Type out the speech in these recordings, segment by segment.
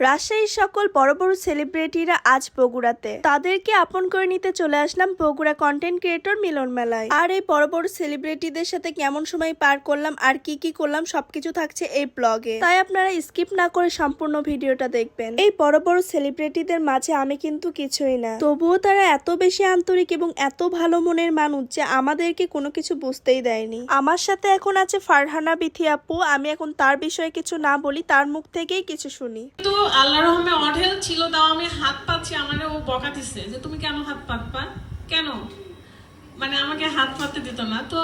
রাজশাহীর সকল বড় বড় সেলিব্রিটিরা আজ বগুড়াতে, তাদেরকে আপন করে নিতে চলে আসলাম বগুড়া কন্টেন্ট ক্রিয়েটর মিলন মেলায়। আর এই বড় বড় সেলিব্রিটিদের সাথে কেমন সময় পার করলাম আর কি কি করলাম সবকিছু থাকছে এই ব্লগে, তাই আপনারা স্কিপ না করে সম্পূর্ণ ভিডিওটা দেখবেন। এই বড় বড় সেলিব্রিটিদের মাঝে আমি কিন্তু কিছুই না, তবুও তারা এত বেশি আন্তরিক এবং এত ভালো মনের মানুষ যে আমাদেরকে কোনো কিছু বুঝতেই দেয়নি। আমার সাথে এখন আছে ফারহানা বিথি আপু। আমি এখন তার বিষয়ে কিছু না বলি, তার মুখ থেকেই কিছু শুনি। তো আল্লাহর রহমে অঢেল ছিল, তাও আমি হাত পাচ্ছি। আমারে ও বকা দিচ্ছে যে তুমি কেন হাত পাতবা, কেন মানে আমাকে হাত পাততে দিত না। তো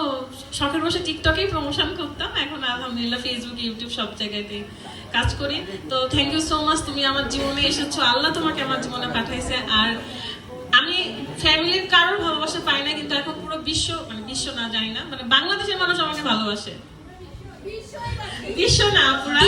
শখের বসে টিকটকেই প্রমোশন করতাম, এখন আলহামদুলিল্লাহ ফেসবুক ইউটিউব সব জায়গাতেই কাজ করি। তো থ্যাংক ইউ সো মাচ, তুমি আমার জীবনে এসেছো, আল্লাহ তোমাকে আমার জীবনে পাঠাইছে। আর আমি ফ্যামিলির কারোর ভালোবাসা পাই না, কিন্তু এখন পুরো বিশ্ব, মানে বিশ্ব না জানি না, মানে বাংলাদেশের মানুষ আমাকে ভালোবাসে।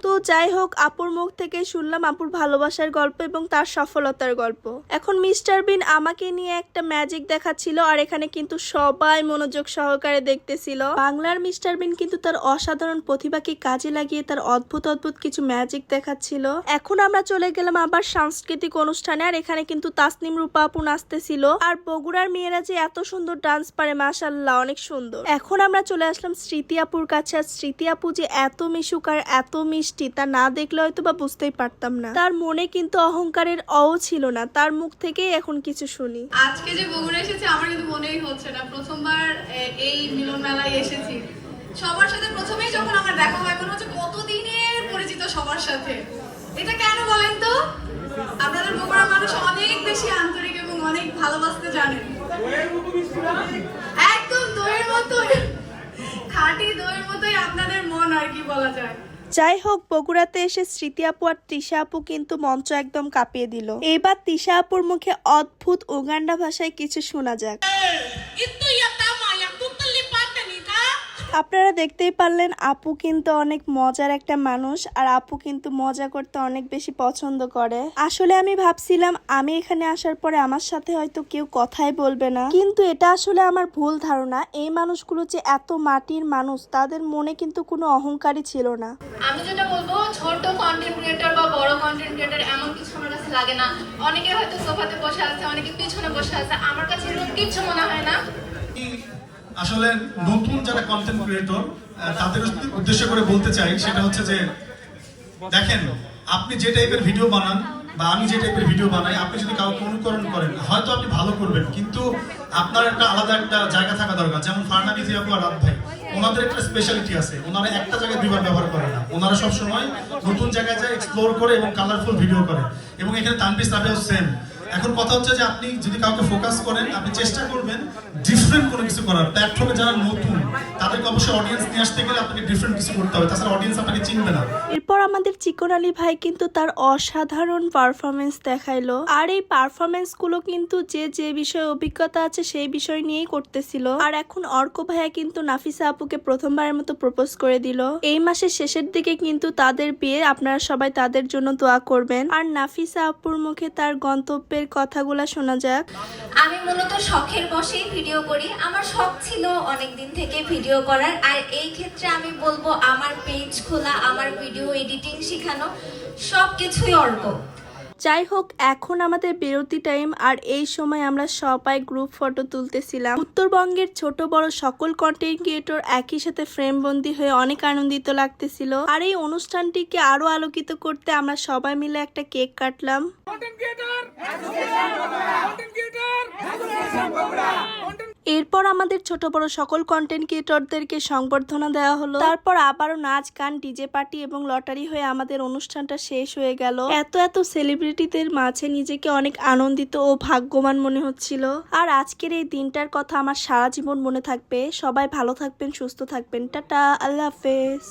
তো যাই হোক, আপুর মুখ থেকে শুনলাম আপুর ভালোবাসার গল্প এবং তার সফলতার গল্প। এখন মিস্টার বিন আমাকে নিয়ে একটা ম্যাজিক দেখাচ্ছিল, আর এখানে কিন্তু সবাই মনোযোগ সহকারে দেখতেছিল। বাংলার মিস্টার বিন কিন্তু তার অসাধারণ প্রতিভাকে কাজে লাগিয়ে তার অদ্ভুত অদ্ভুত কিছু ম্যাজিক দেখাচ্ছিল। এখন আমরা চলে গেলাম আবার সাংস্কৃতিক অনুষ্ঠানে, আর এখানে কিন্তু তাসনিম রূপা আপু নাচতেছিল। আর বগুড়ার মেয়েরা যে এত সুন্দর ডান্স পারে, মাশাআল্লাহ অনেক সুন্দর। এখন আমরা চলে আসলাম স্মৃতি আপুর কাছে। আর স্মৃতি আপু যে এত মিশুক আর এত মিষ্টি, তা না দেখলে হয়তো বা বুঝতেই পারতাম না। তার মনে কিন্তু অহংকারের ছিল না, তার মুখ থেকেই এখন কিছু শুনি। আজকে যে বগুড়া এসেছি আমার কিন্তু মনেই হচ্ছে না, প্রথমবার এই মিলন মেলায় এসেছি। সবার সাথে প্রথমেই যখন আমার দেখা হয় মনে হচ্ছে কতদিনের পরিচিত সবার সাথে। এটা কেন বলেন তো? আপনাদের বগুড়ার মানুষ অনেক বেশি আন্তরিক এবং অনেক ভালোবাসতে জানেন, একদম দইয়ের মতো, খাঁটি দইয়ের মতোই আপনাদের মন, আর কি বলা যায়। যাই হোক, বগুড়াতে এসে স্মৃতি আপু আর তৃষা আপু কিন্তু মঞ্চ একদম কাঁপিয়ে দিল। এবার তৃষা আপুর মুখে অদ্ভুত উগান্ডা ভাষায় কিছু শোনা যাক। আপনারা দেখতেই পারলেন, আপু কিন্তু অনেক মজার একটা মানুষ, আর আপু কিন্তু মজা করতে অনেক বেশি পছন্দ করে। আসলে আমি ভাবছিলাম আমি এখানে আসার পরে আমার সাথে হয়তো কেউ কথাই বলবে না, কিন্তু এটা আসলে আমার ভুল ধারণা। এই মানুষগুলো যে এত মাটির মানুষ, তাদের মনে কিন্তু কোনো অহংকারই ছিল না। আমি যেটা বলবো, ছোট কন্টেন্ট ক্রিয়েটর বা বড় কন্টেন্ট ক্রিয়েটর এমন কিছু আমার কাছে লাগে না। অনেকে হয়তো সোফাতে বসে আছে, অনেকে পিছনে বসে আছে, আমার কাছে এরকম কিছু মনে হয় না। আসলে নতুন যারা কন্টেন্ট ক্রিয়েটর তাদের উদ্দেশ্য করে বলতে চাই, সেটা হচ্ছে যে দেখেন, আপনি যে টাইপের ভিডিও বানান বা আমি যে টাইপের ভিডিও বানাই, আপনি যদি কাউকে অনুকরণ করেন হয়তো আপনি ভালো করবেন, কিন্তু আপনার একটা আলাদা একটা জায়গা থাকা দরকার। যেমন ফারহানা বিথি আপু আর রাত ভাই, ওনাদের একটা স্পেশালিটি আছে, ওনারা একটা জায়গায় দুইবার ব্যবহার করে না। ওনারা সবসময় নতুন জায়গায় যায়, এক্সপ্লোর করে এবং কালারফুল ভিডিও করে। এবং এখানে তানভীর সাবিয়াও সেম। এখন কথা হচ্ছে যে আপনি যদি কাউকে ফোকাস করেন, আপনি চেষ্টা করবেন ডিফারেন্ট কোনো কিছু করার। প্ল্যাটফর্মে যারা নতুন তাদেরকে অবশ্যই অডিয়েন্স নিয়ে আসতে গেলে আপনাকে ডিফারেন্ট কিছু করতে হবে, তাছাড়া অডিয়েন্স আপনাকে চিনবে না। এরপর আমাদের চিকন আলী ভাই কিন্তু তার অসাধারণ পারফরমেন্স দেখাইলো, আর এই পারফরমেন্স গুলো কিন্তু যে বিষয়ে অভিজ্ঞতা আছে সেই বিষয় নিয়েই করতেছিল। আর এখন অর্ক ভাইয়া কিন্তু নাফিসা আপুকে প্রথমবারের মতো প্রপোজ করে দিল। এই মাসের শেষের দিকে কিন্তু তাদের বিয়ে, আপনারা সবাই তাদের জন্য দোয়া করবেন। আর নাফিসা আপুর মুখে তার গন্তব্যের কথাগুলা শোনা যাক। আমি মূলত শখের বশেই ভিডিও করি, আমার শখ ছিল অনেকদিন থেকে ভিডিও করার। আর এই ক্ষেত্রে আমি বলবো আমার পেজ খোলা, আমার ভিডিও এডিটিং শেখানো সবকিছুই অর্ক। যাই হোক, এখন আমাদের বিরতি টাইম, আর এই সময় আমরা সবাই গ্রুপ ফটো তুলতেছিলাম। উত্তরবঙ্গের ছোট বড় সকল কন্টেন্ট ক্রিয়েটর একই সাথে ফ্রেম বন্দি হয়ে অনেক আনন্দিত লাগতেছিল। আর এই অনুষ্ঠানটিকে আরো আলোকিত করতে আমরা সবাই মিলে একটা কেক কাটলাম। এরপর আমাদের ছোট বড় সকল কন্টেন্ট ক্রিয়েটরদেরকে সংবর্ধনা দেওয়া হলো। তারপর আবারও নাচ গান, ডিজে পার্টি এবং লটারি হয়ে আমাদের অনুষ্ঠানটা শেষ হয়ে গেল। এত সেলিব্রিটিদের মাঝে নিজেকে অনেক আনন্দিত ও ভাগ্যবান মনে হচ্ছিল। আর আজকের এই দিনটার কথা আমার সারা জীবন মনে থাকবে। সবাই ভালো থাকবেন, সুস্থ থাকবেন। টাটা, আল্লাহ হাফেজ।